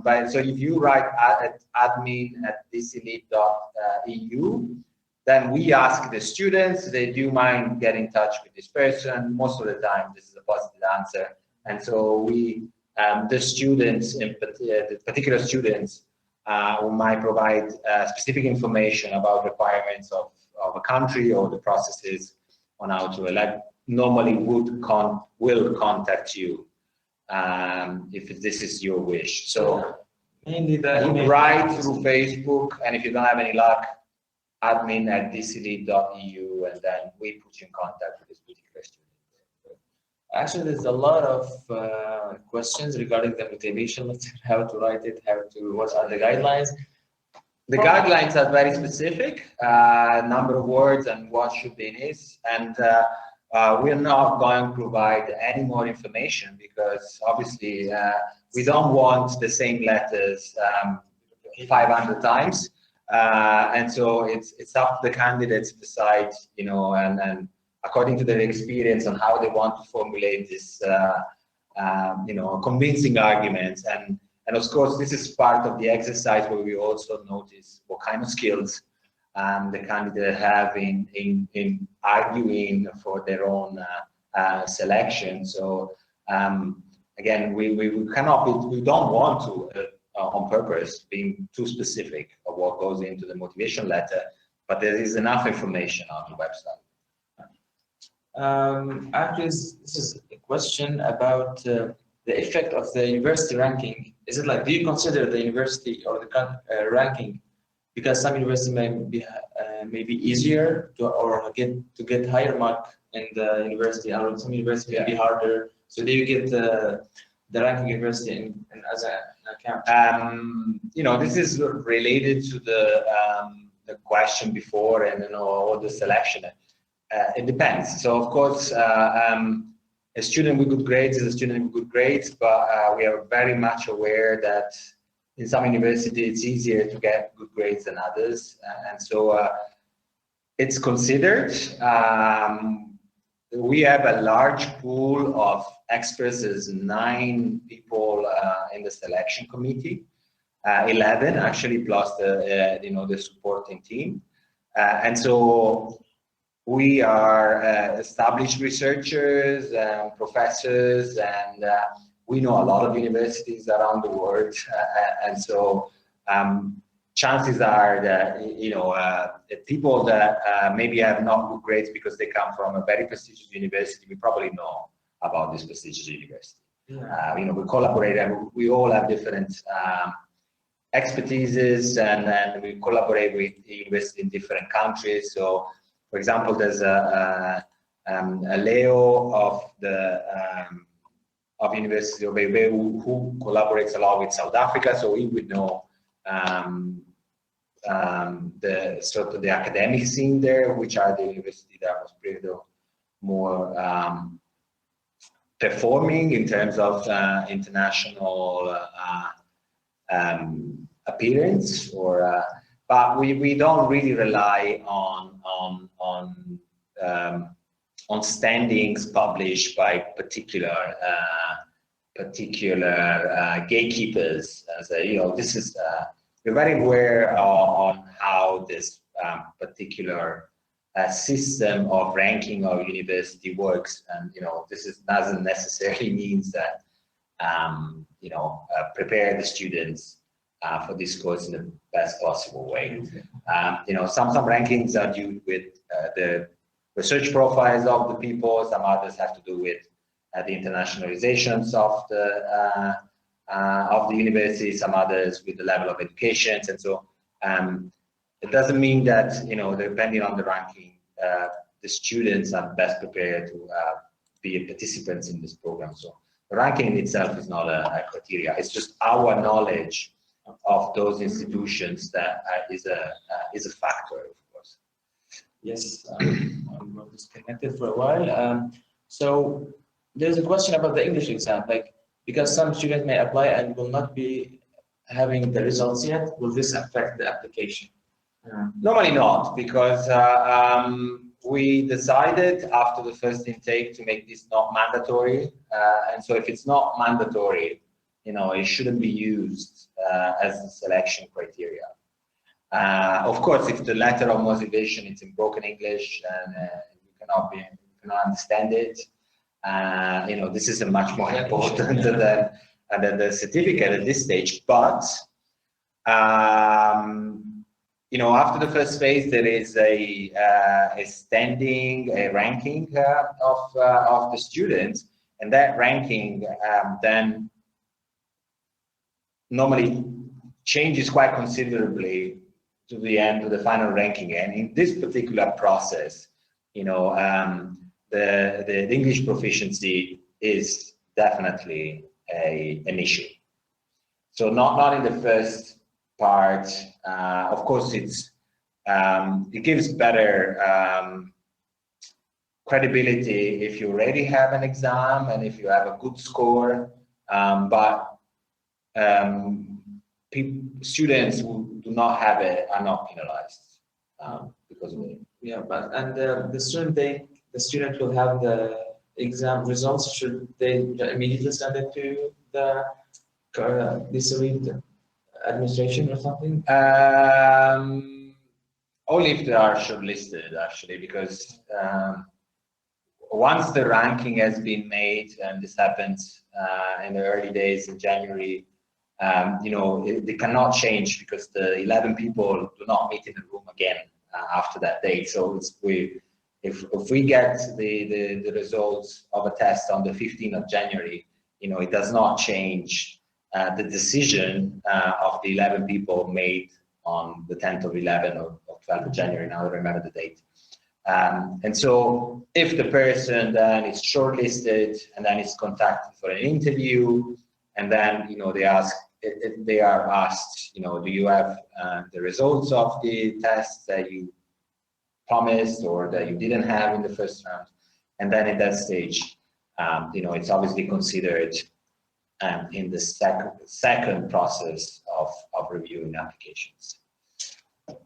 But so if you write at admin@thelite.eu, then we ask the students, they do mind get in touch with this person. Most of the time, this is a positive answer. And so we, the students, the particular students who might provide specific information about requirements of a country or the processes on how to elect, normally will contact you if this is your wish. So mainly write through Facebook, and if you don't have any luck, admin@thelite.eu, and then we put you in contact with this particular student. Actually, there's a lot of questions regarding the motivation letter, how to write it, what are the guidelines. The guidelines are very specific, number of words and what should be in it, and we're not going to provide any more information because obviously we don't want the same letters 500 times. And so it's up to the candidates to decide, you know, and according to their experience on how they want to formulate this, you know, convincing arguments. And of course, this is part of the exercise where we also notice what kind of skills the candidate have in arguing for their own selection. So again, we cannot be, we don't want to. On purpose, being too specific of what goes into the motivation letter, but there is enough information on the website. Actually, this is a question about the effect of the university ranking. Is it like, do you consider the university or the ranking, because some university may be easier to get higher mark in the university, or some university may be harder? So do you get the ranking university as an account? You know, this is related to the question before, and you know, all the selection. It depends. So of course, a student with good grades is a student with good grades, but we are very much aware that in some universities it's easier to get good grades than others, and so it's considered. We have a large pool of experts. There's 9 people in the selection committee, 11 actually, plus the you know, the supporting team, and so we are established researchers and professors, and we know a lot of universities around the world, and so chances are that, you know, the people that maybe have not good grades because they come from a very prestigious university, we probably know about this prestigious university. Yeah. You know, we collaborate, and we all have different expertises, and we collaborate with universities in different countries. So, for example, there's Leo of University of Beirut, who collaborates a lot with South Africa, so he would know the sort of the academic scene there, which are the university that was pretty more performing in terms of international appearance, or but we don't really rely on standings published by particular gatekeepers. You know, this is we're very aware on how this particular system of ranking of university works, and you know, doesn't necessarily means that prepare the students for this course in the best possible way. You know, some rankings are due with the research profiles of the people. Some others have to do with the internationalizations of the university. Some others with the level of education, and so it doesn't mean that, you know, depending on the ranking, the students are best prepared to be participants in this program. So the ranking in itself is not a criteria. It's just our knowledge of those institutions that is a factor, of course. Yes, I was disconnected for a while. So there's a question about the English exam, like, because some students may apply and will not be having the results yet. Will this affect the application? Normally not, because we decided after the first intake to make this not mandatory, and so if it's not mandatory, you know, it shouldn't be used as a selection criteria. Of course, if the letter of motivation is in broken English and you cannot understand it, you know, this is a much more important than the certificate at this stage. But you know, after the first phase, there is a ranking of the students, and that ranking then normally changes quite considerably to the end of the final ranking. And in this particular process, you know, the English proficiency is definitely an issue. So not in the first part. Of course, it gives better credibility if you already have an exam and if you have a good score, but students who do not have it are not penalized because of it. Yeah, but the student will have the exam results. Should they immediately send it to the administration or something? Only if they are shortlisted, actually, because once the ranking has been made, and this happens in the early days in January, you know, they cannot change because the 11 people do not meet in the room again after that date. So if we get the results of a test on the 15th of January, you know, it does not change the decision of the 11 people made on the 10th of 11 or 12th of January. Now I remember the date. And so if the person then is shortlisted and then is contacted for an interview, and then, you know, they are asked, you know, do you have the results of the tests that you promised or that you didn't have in the first round? And then at that stage, you know, it's obviously considered in the second process of reviewing applications. I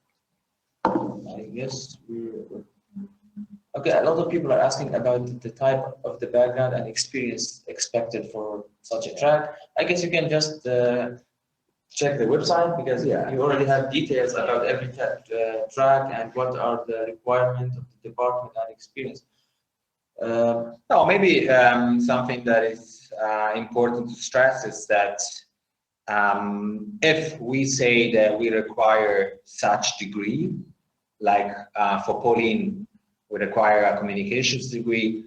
guess okay. A lot of people are asking about the type of the background and experience expected for such a track. I guess you can just check the website, because you already have details about every track and what are the requirements of the department and experience. No, maybe something that is important to stress is that if we say that we require such degree, like for Pauline, we require a communications degree,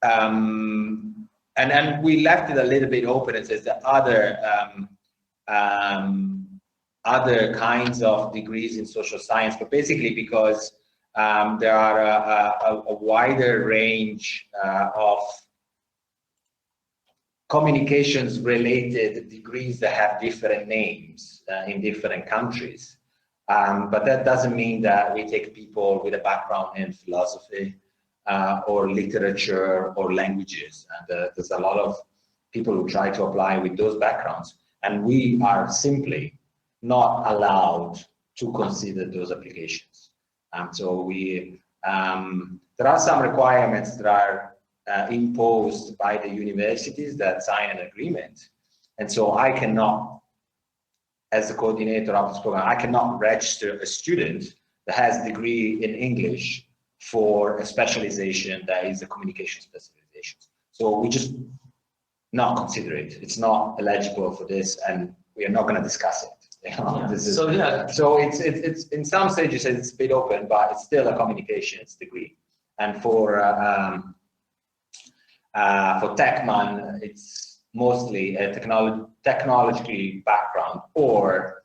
and then we left it a little bit open. It says that other kinds of degrees in social science, but basically because There are a wider range of communications related degrees that have different names in different countries. But that doesn't mean that we take people with a background in philosophy or literature or languages. And there's a lot of people who try to apply with those backgrounds, and we are simply not allowed to consider those applications. So there are some requirements that are imposed by the universities that sign an agreement. And so I cannot, as the coordinator of this program, I cannot register a student that has a degree in English for a specialization that is a communication specialization. So we just not consider it. It's not eligible for this, and we are not going to discuss it. You know, so it's in some stages it's a bit open, but it's still a communications degree. And for Techman, it's mostly a technology background or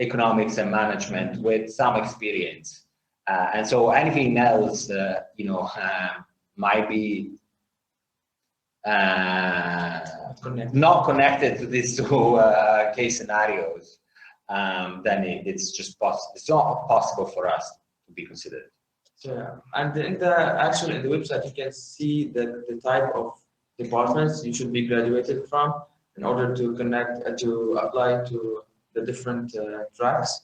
economics and management with some experience. And so anything else, might be not connected to these two case scenarios. Then it's just it's not possible for us to be considered. Yeah, and in the website you can see the type of departments you should be graduated from in order to connect to apply to the different tracks.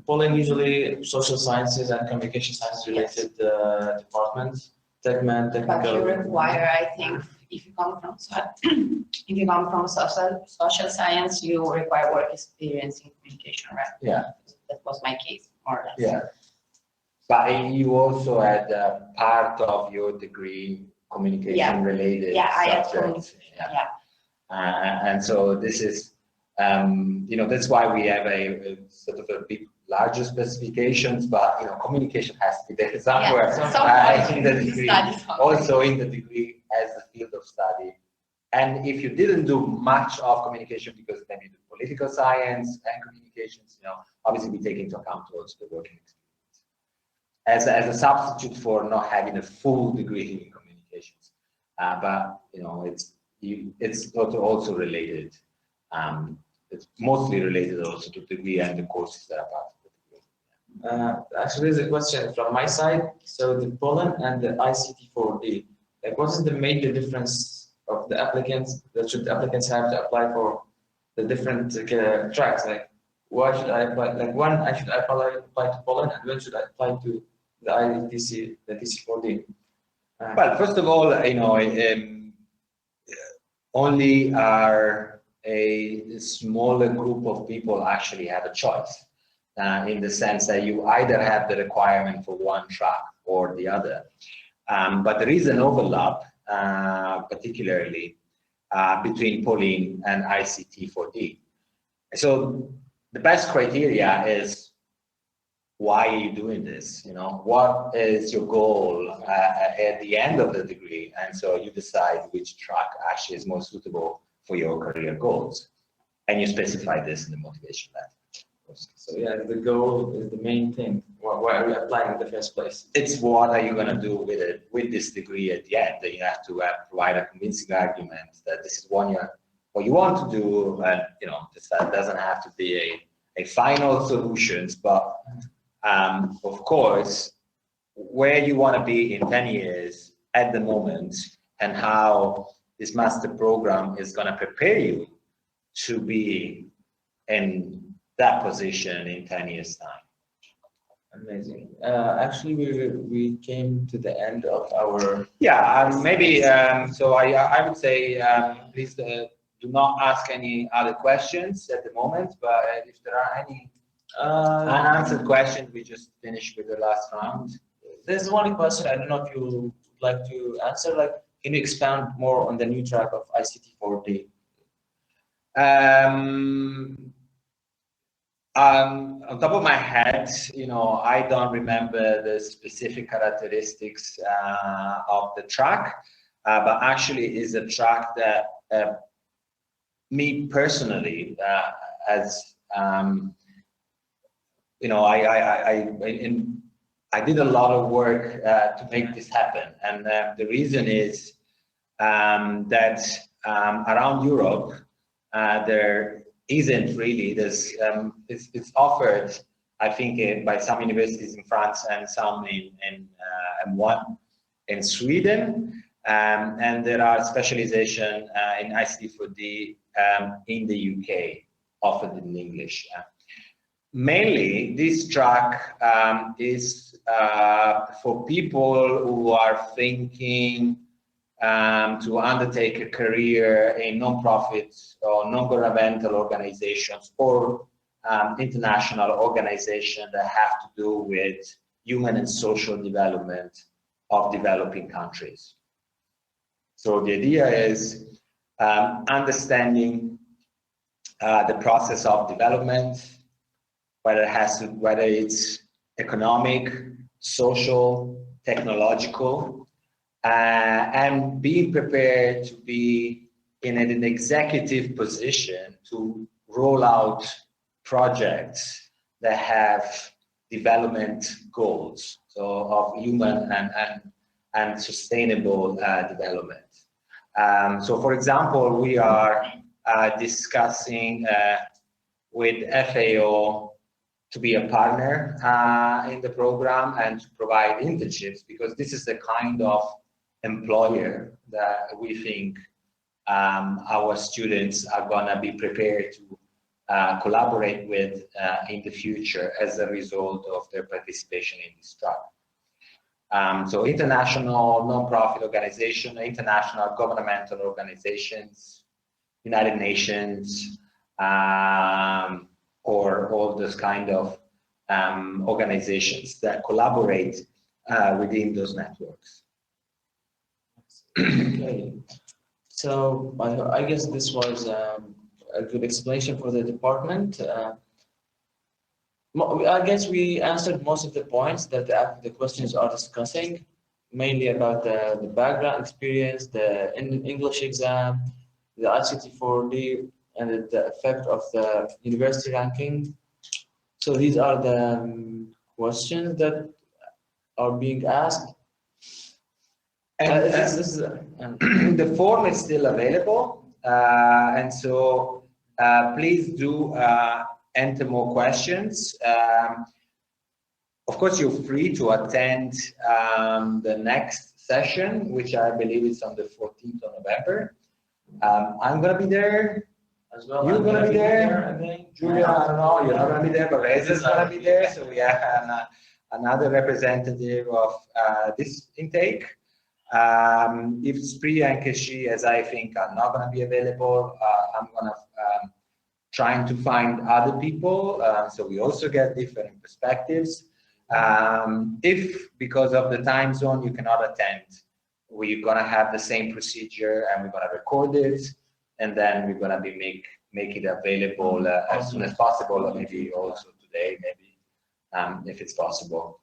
Poland usually social sciences and communication science related departments. Techman, technical. But you require, I think, if you come from social science, you require work experience in communication, right? Yeah. That was my case, more or less. Yeah. But you also had part of your degree communication related subjects. And so this is, that's why we have a sort of a big, larger specifications, but communication has to be there somewhere. In the degree, also in the degree as a field of study. And if you didn't do much of communication because then you do political science and communications, obviously we take into account also the working experience as a substitute for not having a full degree in communications. But it's also related. It's mostly related also to the degree and the courses that are part of the degree. Actually, there's a question from my side. So the Poland and the ICT4D, like what is the major difference of the applicants that should the applicants have to apply for the different tracks? Like why should I apply? Like when I should apply to Poland, and when should I apply to the ITC, the TC4D? Well, first of all, only a smaller group of people actually have a choice, in the sense that you either have the requirement for one track or the other. But there is an overlap, particularly between Pauline and ICT4D. So the best criteria is, why are you doing this? What is your goal at the end of the degree? And so you decide which track actually is more suitable for your career goals, and you specify this in the motivation letter. So yeah, the goal is the main thing. Why are we applying in the first place? It's what are you going to do with it, with this degree at the end? That you have to provide a convincing argument that this is what you want to do, and this doesn't have to be a final solutions, but of course, where you want to be in 10 years at the moment, and how this master program is going to prepare you to be in that position in 10 years time. Amazing. Actually, we came to the end of our. Maybe. So I would say please do not ask any other questions at the moment. But if there are any unanswered questions, we just finish with the last round. There's one question. I don't know if you would like to answer. Like, can you expound more on the new track of ICT4D? On top of my head, I don't remember the specific characteristics of the track, but actually is a track that me personally I did a lot of work to make this happen. And the reason is that around Europe, there isn't really this, it's offered, I think, by some universities in France and some in one in Sweden. And there are specialization in ICT4D in the UK, offered in English. Mainly, this track is for people who are thinking to undertake a career in non-profit or non-governmental organizations or international organizations that have to do with human and social development of developing countries. So the idea is understanding the process of development, whether it's economic, social, technological, and being prepared to be in an executive position to roll out projects that have development goals, so of human and sustainable development. So, for example, we are discussing with FAO to be a partner in the program and to provide internships, because this is the kind of employer that we think our students are going to be prepared to collaborate with in the future as a result of their participation in this track. So international non-profit organization, international governmental organizations, United Nations, or all those kind of organizations that collaborate within those networks. Okay. So I guess this was a good explanation for the department. I guess we answered most of the points that the questions are discussing, mainly about the background experience, the English exam, the ICT4D, and the effect of the university ranking. So these are the questions that are being asked. And the form is still available, and so please do enter more questions. Of course, you're free to attend the next session, which I believe is on the 14th of November. I'm going to be there. As well, You're going to be there. Again. Julia, I don't know, you're not going to be there, but Reza's going to be there. So we have another representative of this intake. If Spriya and Keshi, as I think, are not going to be available, I'm going to trying to find other people, so we also get different perspectives. If because of the time zone you cannot attend, we're going to have the same procedure and we're going to record it, and then we're going to be make it available as soon as possible, or maybe also today, maybe if it's possible.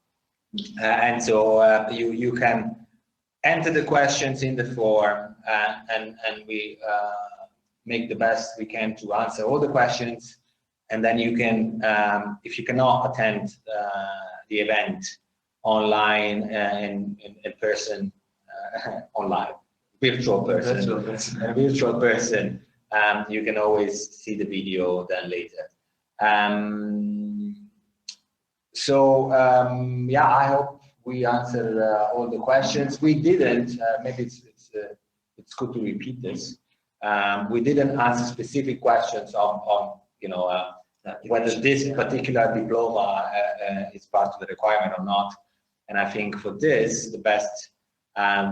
And so you can enter the questions in the form, and we make the best we can to answer all the questions, and then you can, if you cannot attend the event online in person, online, virtual person, you can always see the video then later. Yeah, I hope we answered all the questions. We didn't, maybe it's good to repeat this. We didn't answer specific questions on whether this particular diploma is part of the requirement or not. And I think for this, the best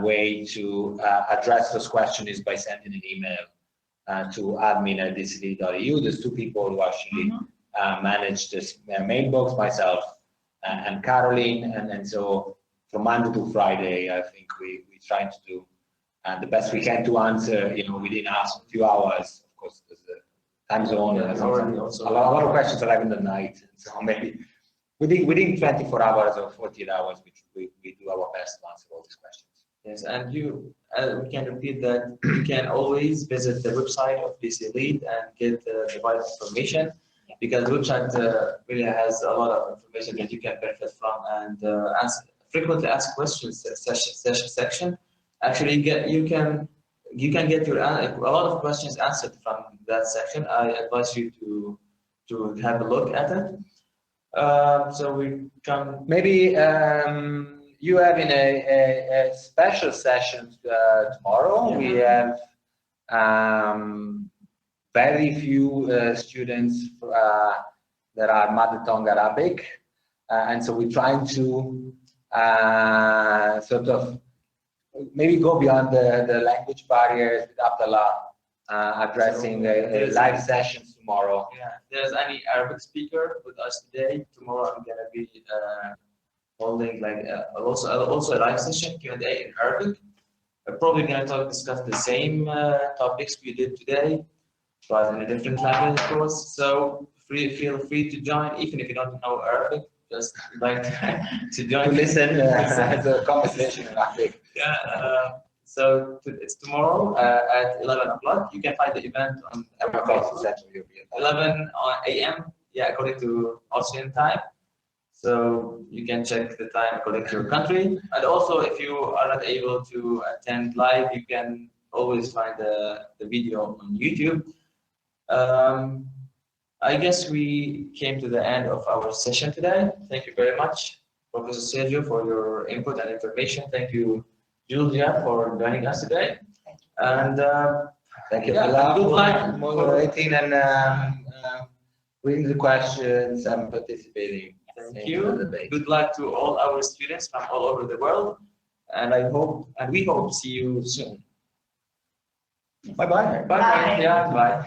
way to address those questions is by sending an email to admin@dcd.eu. There's two people who actually manage this mailbox, myself and Caroline. And so from Monday to Friday, I think we're trying to do the best we can to answer, within a few hours. Of course, there's the time zone. A lot of questions arrive in the night, so maybe within 24 hours or 48 hours, we do our best to answer all these questions. Yes, and we can repeat that you can always visit the website of BC Lead and get the vital information. because group chat really has a lot of information that you can benefit from, and frequently asked questions section. Actually, you can get a lot of questions answered from that section. I advise you to have a look at it. So we come. Maybe you have in a special session tomorrow. We have very few students that are mother tongue Arabic, and so we're trying to sort of maybe go beyond the language barriers with Abdallah addressing a live sessions tomorrow. Yeah, if there's any Arabic speaker with us today, tomorrow I'm gonna be holding like also a live session Q&A in Arabic. We're probably gonna discuss the same topics we did today, but in a different language, of course. So feel free to join, even if you don't know Arabic. Just like to join. To listen to the conversation in Arabic. Yeah. So it's tomorrow at 11 o'clock. You can find the event on our Facebook. 11 a.m. Yeah, according to Austrian time. So you can check the time according to your country. And also, if you are not able to attend live, you can always find the video on YouTube. I guess we came to the end of our session today. Thank you very much, Professor Sergio, for your input and information. Thank you, Julia, for joining us today. And thank you for moderating and reading the questions and participating. Thank you. Good luck to all our students from all over the world. And we hope to see you soon. Bye-bye. Bye. Yeah, bye.